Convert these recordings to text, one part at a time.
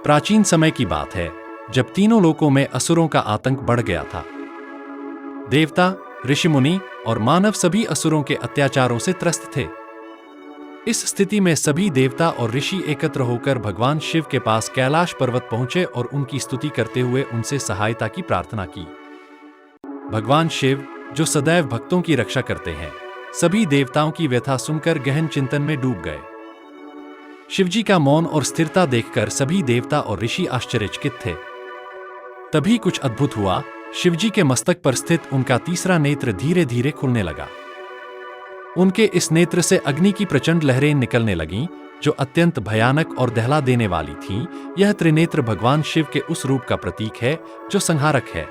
प्राचीन समय की बात है, जब तीनों लोकों में असुरों का आतंक बढ़ गया था। देवता, ऋषि-मुनि और मानव सभी असुरों के अत्याचारों से त्रस्त थे। इस स्थिति में सभी देवता और ऋषि एकत्र होकर भगवान शिव के पास कैलाश पर्वत पहुंचे और उनकी स्तुति करते हुए उनसे सहायता की प्रार्थना की। भगवान शिव, जो सदैव भक्तों की रक्षा करते हैं, सभी देवताओं की व्यथा सुनकर गहन चिंतन में डूब गए। शिवजी का मौन और स्थिरता देखकर सभी देवता और ऋषि आश्चर्यचकित थे। तभी कुछ अद्भुत हुआ। शिवजी के मस्तक पर स्थित उनका तीसरा नेत्र धीरे धीरे खुलने लगा। उनके इस नेत्र से अग्नि की प्रचंड लहरें निकलने लगीं, जो अत्यंत भयानक और दहला देने वाली थीं। यह त्रिनेत्र भगवान शिव के उस रूप का प्रतीक है जो संहारक है।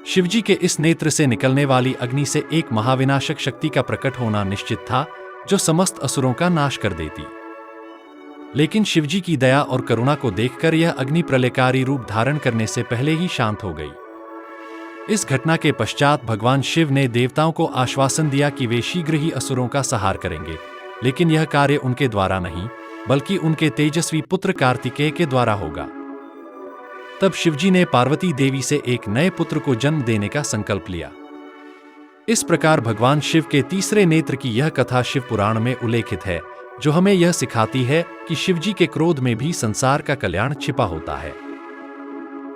शिवजी के इस नेत्र से निकलने वाली अग्नि से एक महाविनाशक शक्ति का प्रकट होना निश्चित था, जो समस्त असुरों का नाश कर देती। लेकिन शिवजी की दया और करुणा को देखकर यह अग्नि प्रलयकारी रूप धारण करने से पहले ही शांत हो गई। इस घटना के पश्चात भगवान शिव ने देवताओं को आश्वासन दिया कि वे शीघ्र ही असुरों का संहार करेंगे, लेकिन यह कार्य उनके द्वारा नहीं, बल्कि उनके तेजस्वी पुत्र कार्तिकेय के द्वारा होगा। तब शिवजी ने पार्वती देवी से एक नए पुत्र को जन्म देने का संकल्प लिया। इस प्रकार भगवान शिव के तीसरे नेत्र की यह कथा शिव पुराण में उल्लेखित है, जो हमें यह सिखाती है कि शिवजी के क्रोध में भी संसार का कल्याण छिपा होता है।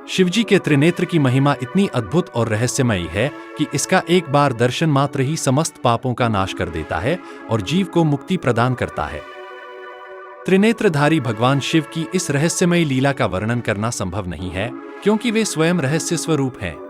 शिवजी के त्रिनेत्र की महिमा इतनी अद्भुत और रहस्यमयी है कि इसका एक बार दर्शन मात्र ही समस्त पापों का नाश कर देता है और जीव को मुक्ति प्रदान करता है। त्रिनेत्रधारी भगवान शिव की इस रहस्यमयी लीला का वर्णन करना संभव नहीं है, क्योंकि वे स्वयं रहस्य स्वरूप हैं।